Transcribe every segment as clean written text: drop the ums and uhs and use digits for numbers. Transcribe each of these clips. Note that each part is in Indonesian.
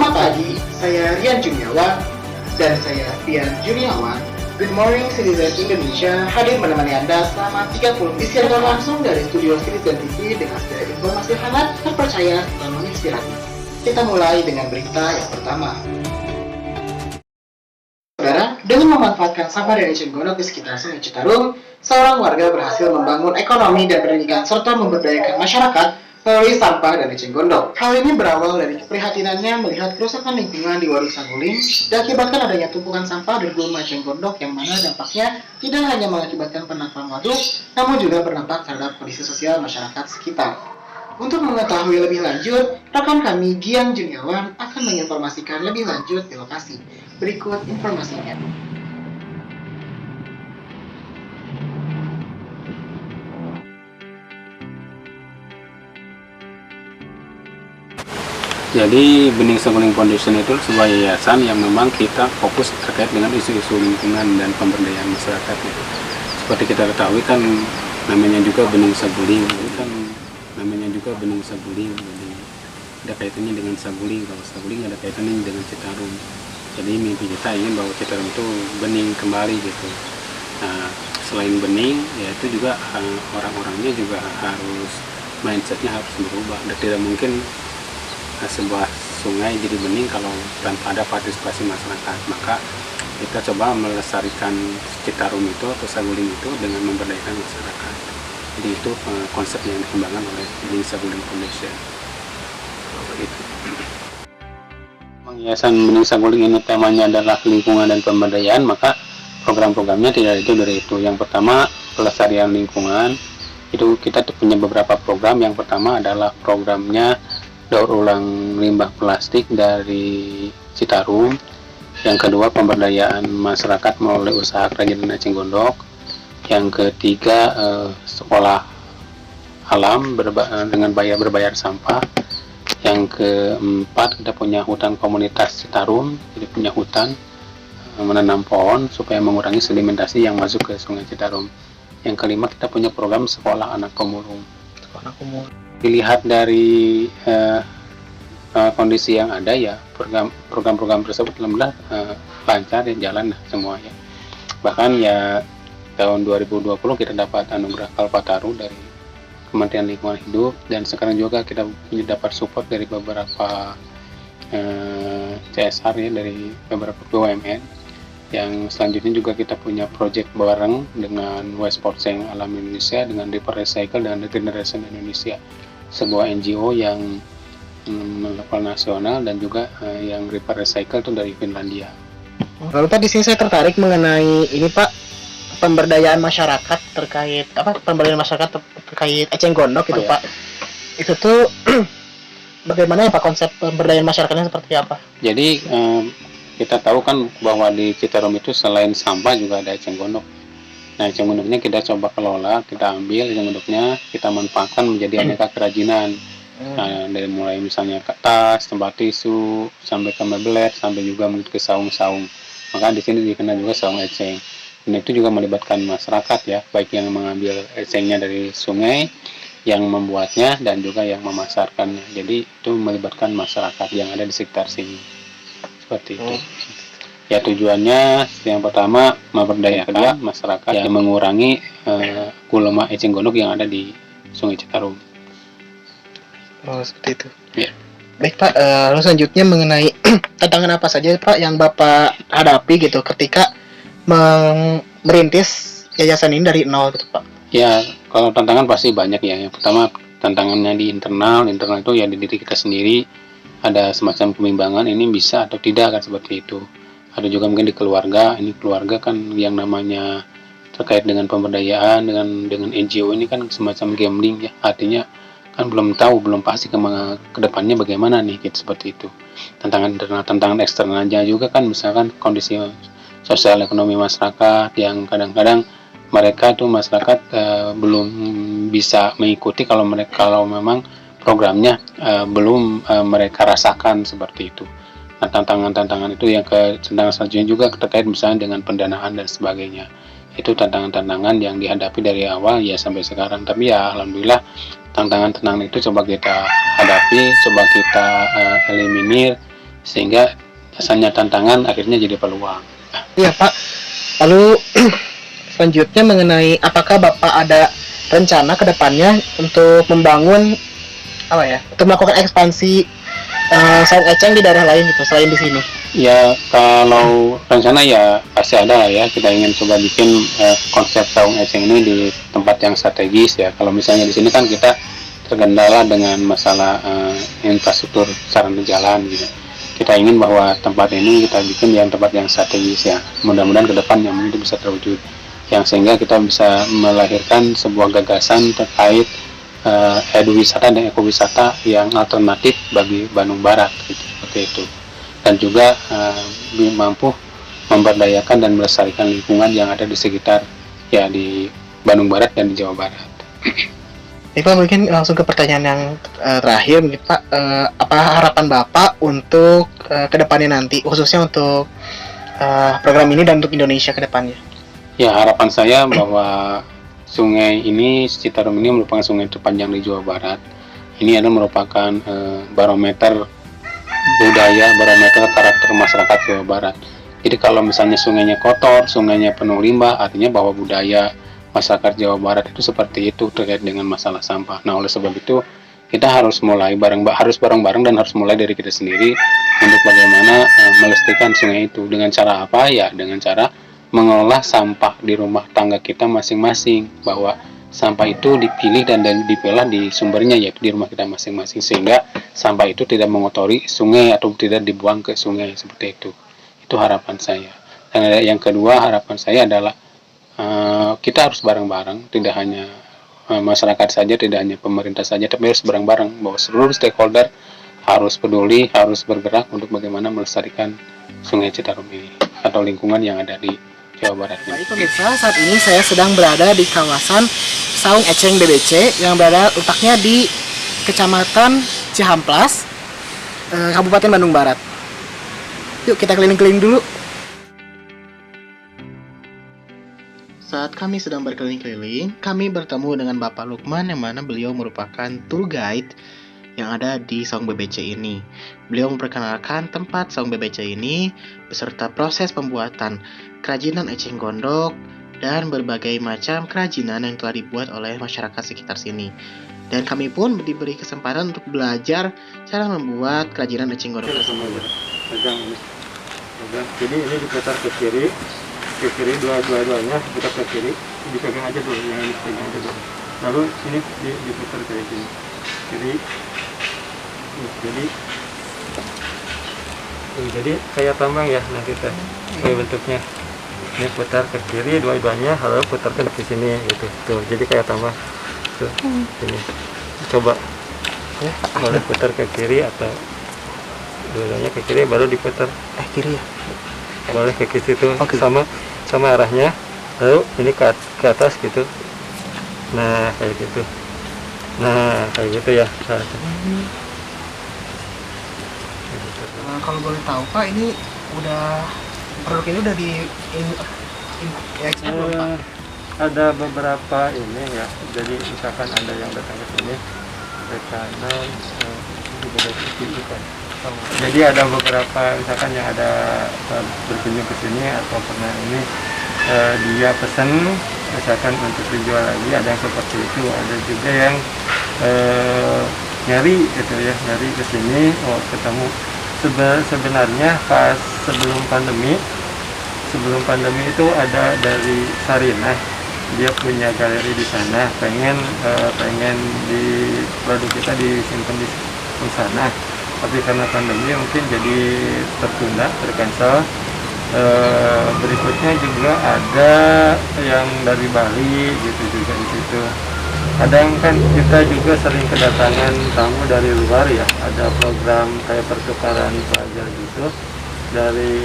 Selamat pagi, saya Rian Juniawan dan saya Rian Juniawan. Good morning Citizen Indonesia, hadir menemani Anda selama 30 disiarkan langsung dari studio Citizen TV dengan segala informasi hangat, terpercaya, dan menginspiratif. Kita mulai dengan berita yang pertama. Saudara, dengan memanfaatkan sampah dari eceng gondok di sekitar Sungai Citarum, seorang warga berhasil membangun ekonomi dan pendidikan serta memberdayakan masyarakat melalui sampah dan eceng gondok. Hal ini berawal dari keprihatinannya melihat kerusakan lingkungan di Waduk Saguling diakibatkan adanya tumpukan sampah di rumah eceng gondok yang mana dampaknya tidak hanya mengakibatkan penangkalan waduk, namun juga berdampak terhadap kondisi sosial masyarakat sekitar. Untuk mengetahui lebih lanjut, rekan kami Giang Juniawan akan menginformasikan lebih lanjut di lokasi. Berikut informasinya. Jadi Bening Saguling Foundation itu sebuah yayasan yang memang kita fokus terkait dengan isu-isu lingkungan dan pemberdayaan masyarakat. Seperti kita ketahui kan namanya juga Bening Saguling, jadi ada kaitannya dengan Saguling. Kalau Saguling ada kaitannya dengan Citarum. Jadi mimpi kita ingin bahwa Citarum itu bening kembali gitu. Nah, selain bening, ya itu juga orang-orangnya juga harus mindsetnya harus berubah. Dan tidak mungkin sebuah sungai jadi bening kalau tanpa ada partisipasi masyarakat. Maka kita coba melestarikan Citarum itu atau Saguling itu dengan memberdayakan masyarakat. Jadi itu konsep yang dikembangkan oleh Bening Saguling Foundation. Itu. Yayasan Bening Saguling ini temanya adalah lingkungan dan pemberdayaan, maka program-programnya tidak itu dari itu. Yang pertama pelestarian lingkungan, itu kita punya beberapa program. Yang pertama adalah programnya daur ulang limbah plastik dari Citarum. Yang kedua pemberdayaan masyarakat melalui usaha kerajinan eceng gondok. Yang ketiga sekolah alam dengan berbayar sampah. Yang keempat kita punya hutan komunitas Citarum, jadi punya hutan menanam pohon supaya mengurangi sedimentasi yang masuk ke Sungai Citarum. Yang kelima kita punya program sekolah anak pemulung. Dilihat dari kondisi yang ada ya, program-program tersebut alhamdulillah lancar dan jalan semua ya. Bahkan ya tahun 2020 kita dapat anugerah Kalpataru dari Kementerian Lingkungan Hidup, dan sekarang juga kita dapat support dari beberapa CSR ya, dari beberapa BUMN. Yang selanjutnya juga kita punya project bareng dengan Waste Portseng Alam Indonesia, dengan Repair Recycle dan Regeneration Indonesia, sebuah NGO yang level nasional dan juga yang Repair Recycle itu dari Finlandia. Lalu tadi sini saya tertarik mengenai ini Pak, pemberdayaan masyarakat terkait terkait eceng gondok gitu Pak. Itu tuh bagaimana ya Pak konsep pemberdayaan masyarakatnya seperti apa? Jadi kita tahu kan bahwa di Citarum itu selain sampah juga ada eceng gondok. Nah, eceng gondoknya kita coba kelola, kita ambil eceng gondoknya, kita manfaatkan menjadi aneka kerajinan. Nah, dari mulai misalnya kertas, tempat tisu, sampai ke meblet, sampai juga mungkin ke saung-saung. Maka di sini dikenal juga saung eceng. Dan itu juga melibatkan masyarakat ya, baik yang mengambil ecengnya dari sungai, yang membuatnya, dan juga yang memasarkannya. Jadi itu melibatkan masyarakat yang ada di sekitar sini. Seperti itu. Ya tujuannya yang pertama memberdayakan masyarakat yang mengurangi gulma eceng gondok yang ada di Sungai Citarum. Oh seperti itu. Ya. Baik Pak, lalu selanjutnya mengenai tantangan apa saja Pak yang Bapak hadapi gitu ketika merintis yayasan ini dari nol gitu Pak? Ya kalau tantangan pasti banyak ya. Yang pertama tantangannya di internal itu ya di diri kita sendiri. Ada semacam kebimbangan ini bisa atau tidak kan, seperti itu. Ada juga mungkin di keluarga. Ini keluarga kan yang namanya terkait dengan pemberdayaan dengan NGO ini kan semacam gambling ya. Artinya kan belum tahu, belum pasti ke depannya bagaimana nih gitu, seperti itu. Tantangan internal, tantangan eksternalnya juga kan, misalkan kondisi sosial ekonomi masyarakat yang kadang-kadang mereka tuh masyarakat belum bisa mengikuti kalau memang programnya belum mereka rasakan, seperti itu. Nah, tantangan-tantangan itu yang tantangan selanjutnya juga terkait misalnya dengan pendanaan dan sebagainya. Itu tantangan-tantangan yang dihadapi dari awal ya sampai sekarang. Tapi ya alhamdulillah tantangan-tantangan itu coba kita hadapi, coba kita eliminir sehingga asalnya tantangan akhirnya jadi peluang. Iya Pak. Lalu selanjutnya mengenai apakah Bapak ada rencana ke depannya untuk membangun untuk melakukan ekspansi saung eceng di daerah lain gitu selain di sini? Ya kalau rencana ya pasti ada ya, kita ingin coba bikin konsep saung eceng ini di tempat yang strategis ya. Kalau misalnya di sini kan kita terkendala dengan masalah infrastruktur sarana jalan gitu. Kita ingin bahwa tempat ini kita bikin yang tempat yang strategis ya. Mudah-mudahan ke depan yang itu bisa terwujud, yang sehingga kita bisa melahirkan sebuah gagasan terkait eduwisata dan ekowisata yang alternatif bagi Bandung Barat gitu, seperti itu. Dan juga mampu memberdayakan dan melestarikan lingkungan yang ada di sekitar ya di Bandung Barat dan di Jawa Barat. Pak, mungkin langsung ke pertanyaan yang terakhir nih Pak, apa harapan Bapak untuk kedepannya nanti, khususnya untuk program ini dan untuk Indonesia kedepannya? Ya, harapan saya bahwa sungai ini, Citarum ini merupakan sungai terpanjang di Jawa Barat. Ini adalah merupakan barometer budaya, barometer karakter masyarakat Jawa Barat. Jadi kalau misalnya sungainya kotor, sungainya penuh limbah, artinya bahwa budaya masyarakat Jawa Barat itu seperti itu terkait dengan masalah sampah. Nah, oleh sebab itu kita harus mulai bareng-bareng dan harus mulai dari kita sendiri untuk bagaimana melestarikan sungai itu. Dengan cara apa? Ya, dengan cara mengelola sampah di rumah tangga kita masing-masing, bahwa sampah itu dipilih dan dipilah di sumbernya, yaitu di rumah kita masing-masing, sehingga sampah itu tidak mengotori sungai atau tidak dibuang ke sungai, seperti itu. Itu harapan saya. Dan yang kedua, harapan saya adalah kita harus bareng-bareng, tidak hanya masyarakat saja, tidak hanya pemerintah saja, tapi harus bareng-bareng, bahwa seluruh stakeholder harus peduli, harus bergerak untuk bagaimana melestarikan Sungai Citarum ini atau lingkungan yang ada di Jawa Barat. Baik pemirsa, saat ini saya sedang berada di kawasan Saung Eceng BBC yang berada letaknya di Kecamatan Cihamplas, Kabupaten Bandung Barat. Yuk kita keliling-keliling dulu. Saat kami sedang berkeliling-keliling, kami bertemu dengan Bapak Lukman yang mana beliau merupakan tour guide yang ada di Saung BBC ini. Beliau memperkenalkan tempat Saung BBC ini beserta proses pembuatan kerajinan eceng gondok dan berbagai macam kerajinan yang telah dibuat oleh masyarakat sekitar sini. Dan kami pun diberi kesempatan untuk belajar cara membuat kerajinan eceng gondok tersebut. Jadi ini diputar ke kiri dua-duanya diputar ke kiri, dipegang aja dulu, yang ini dipegang aja dulu. Lalu ini diputar kayak gini, kiri. Jadi kayak tambang ya nanti teh bentuknya. Ini putar ke kiri dua-duanya, lalu putarkan ke sini gitu. Tuh, jadi kayak tambang. Tuh, ini. Coba. Ya, boleh putar ke kiri atau dua-duanya ke kiri baru diputar. Kiri ya. Boleh ke situ, Okay. sama arahnya, lalu ini ke atas gitu. Nah kayak gitu, ya. Kalau boleh tahu Pak, ini produk ini udah ekspor belum Pak? Ada beberapa ini ya, jadi misalkan ada yang datang ke sini ke kanan, jadi ada beberapa misalkan yang ada berkunjung ke sini atau pernah ini dia pesan misalkan untuk dijual lagi, ada yang seperti itu. Ada juga yang nyari gitu ya, nyari ke sini, ketemu. Sebenarnya pas sebelum pandemi itu ada dari Sarinah, dia punya galeri di sana, pengen di produk kita disimpan di sana, tapi karena pandemi mungkin jadi tertunda, tercancel. Berikutnya juga ada yang dari Bali gitu juga di situ. Kadang kan kita juga sering kedatangan tamu dari luar ya, ada program kayak pertukaran pelajar gitu dari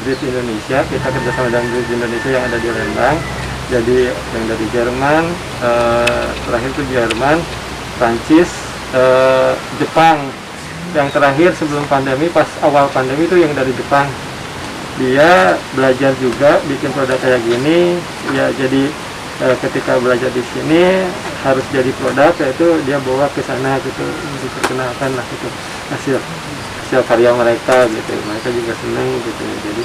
Brit Indonesia. Kita kerjasama dengan Brit Indonesia yang ada di Lembang. Jadi yang dari Jerman, terakhir itu Jerman, Prancis, Jepang. Yang terakhir sebelum pandemi, pas awal pandemi itu yang dari Jepang. Dia belajar juga bikin produk kayak gini ya. Jadi ketika belajar di sini harus jadi produk, yaitu dia bawa ke sana gitu, diperkenalkan lah gitu hasil hasil karya mereka gitu, mereka juga senang gitu. Jadi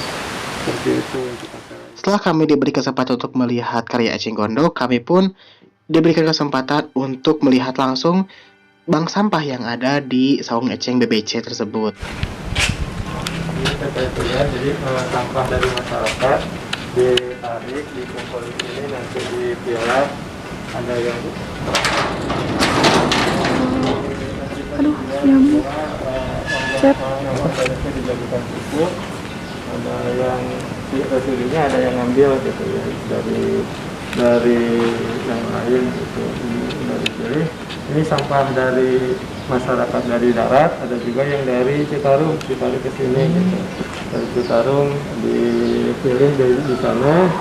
seperti itu untuk masalah. Setelah kami diberi kesempatan untuk melihat karya Eceng Gondok, kami pun diberikan kesempatan untuk melihat langsung bank sampah yang ada di saung eceng BBC tersebut. Ini terkait ya, jadi sampah dari masyarakat ditarik, dikumpul di sini, nanti dipilah. Ada yang nyamuk. Cep. Dijadikan pupuk. Ada yang hasilnya ada yang ngambil gitu ya dari yang lain gitu. Ini sudah dipilih. Ini sampah dari masyarakat dari darat, ada juga yang dari Citarum ditarik ke sini gitu. Dari Citarum dipilih di sana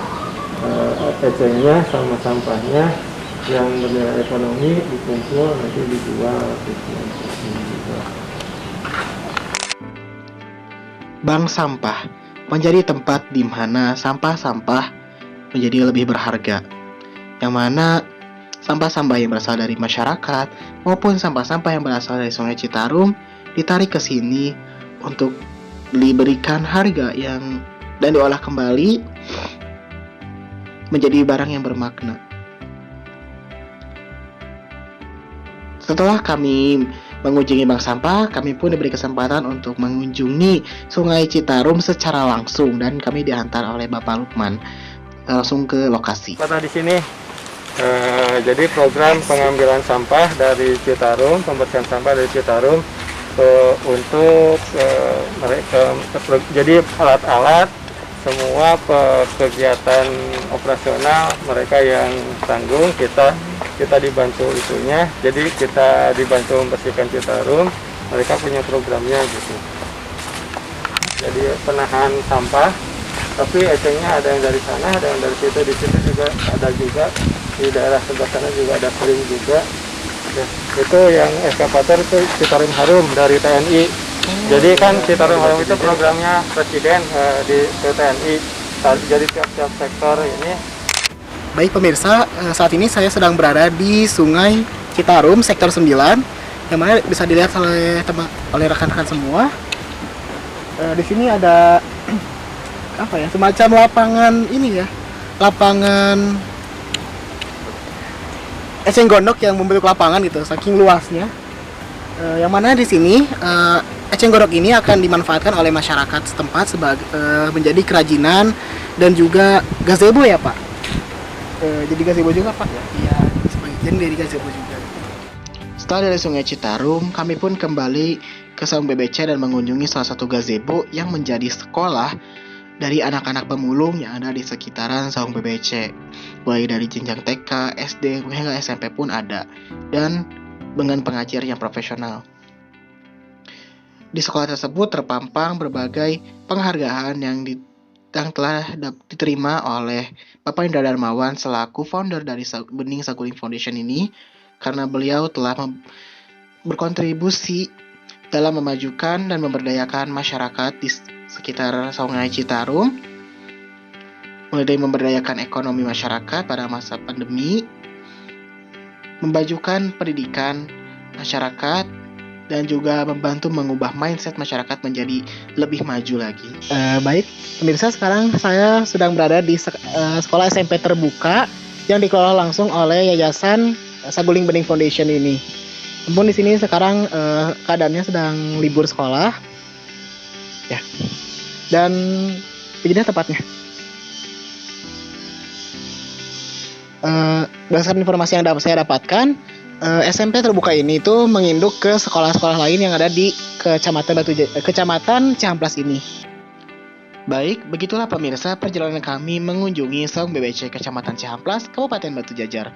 ecengnya sama sampahnya yang bernilai ekonomi dikumpul nanti dijual gitu. Bank sampah menjadi tempat di mana sampah-sampah menjadi lebih berharga, yang mana sampah-sampah yang berasal dari masyarakat maupun sampah-sampah yang berasal dari Sungai Citarum ditarik ke sini untuk diberikan harga yang dan diolah kembali menjadi barang yang bermakna. Setelah kami mengunjungi bank sampah, kami pun diberi kesempatan untuk mengunjungi Sungai Citarum secara langsung dan kami diantar oleh Bapak Lukman langsung ke lokasi. Kota di sini jadi program pengambilan sampah dari Citarum, pembersihan sampah dari Citarum untuk mereka, jadi alat-alat semua kegiatan operasional mereka yang tanggung, kita dibantu itunya, jadi kita dibantu membersihkan Citarum, mereka punya programnya gitu. Jadi penahan sampah, tapi ecengnya ada yang dari sana, ada yang dari situ, di situ juga ada juga, di daerah sebelah sana juga ada sering juga. Ya, itu yang eskavator itu Citarum Harum dari TNI. Jadi kan Citarum Harum itu programnya presiden di TNI. Jadi tiap-tiap sektor ini. Baik pemirsa, saat ini saya sedang berada di Sungai Citarum sektor 9 yang mana bisa dilihat oleh rekan-rekan semua. Di sini ada apa ya, semacam lapangan ini ya, lapangan eceng gondok yang membentuk lapangan gitu, saking luasnya. Yang mana di sini eceng gondok ini akan dimanfaatkan oleh masyarakat setempat sebagai menjadi kerajinan dan juga gazebo ya Pak. Jadi gazebo juga Pak ya? Iya, sebagian dari gazebo juga. Setelah dari Sungai Citarum, kami pun kembali ke saung BBC dan mengunjungi salah satu gazebo yang menjadi sekolah dari anak-anak pemulung yang ada di sekitaran saung BBC. Mulai dari jenjang TK, SD, hingga SMP pun ada. Dan dengan pengajar yang profesional. Di sekolah tersebut terpampang berbagai penghargaan yang telah diterima oleh Bapak Indra Darmawan selaku founder dari Bening Saguling Foundation ini, karena beliau telah berkontribusi dalam memajukan dan memberdayakan masyarakat di sekitar Sungai Citarum, mulai dari memberdayakan ekonomi masyarakat pada masa pandemi, memajukan pendidikan masyarakat, dan juga membantu mengubah mindset masyarakat menjadi lebih maju lagi. Baik, pemirsa, sekarang saya sedang berada di sekolah SMP terbuka yang dikelola langsung oleh Yayasan Saguling Bening Foundation ini. Namun di sini sekarang keadaannya sedang libur sekolah, ya. Dan begini tepatnya. Berdasarkan informasi yang saya dapatkan, SMP terbuka ini tuh menginduk ke sekolah-sekolah lain yang ada di Kecamatan Cihamplas ini. Baik, begitulah pemirsa perjalanan kami mengunjungi saung BBC Kecamatan Cihamplas, Kabupaten Batu Jajar.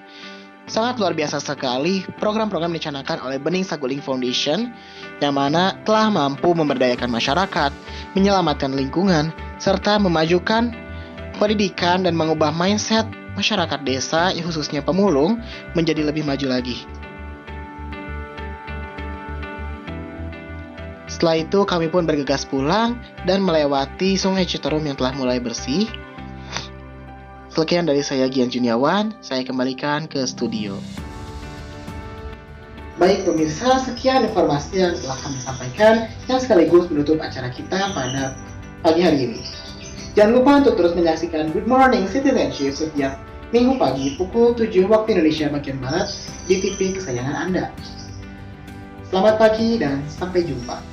Sangat luar biasa sekali program-program dicanangkan oleh Bening Saguling Foundation yang mana telah mampu memberdayakan masyarakat, menyelamatkan lingkungan, serta memajukan pendidikan dan mengubah mindset masyarakat desa, khususnya pemulung, menjadi lebih maju lagi. Setelah itu kami pun bergegas pulang dan melewati Sungai Citarum yang telah mulai bersih. Sekian dari saya, Gian Juniawan, saya kembalikan ke studio. Baik pemirsa, sekian informasi yang telah kami sampaikan yang sekaligus menutup acara kita pada pagi hari ini. Jangan lupa untuk terus menyaksikan Good Morning Citizenship setiap Minggu pagi pukul 7 waktu Indonesia bagian Barat di TV kesayangan Anda. Selamat pagi dan sampai jumpa.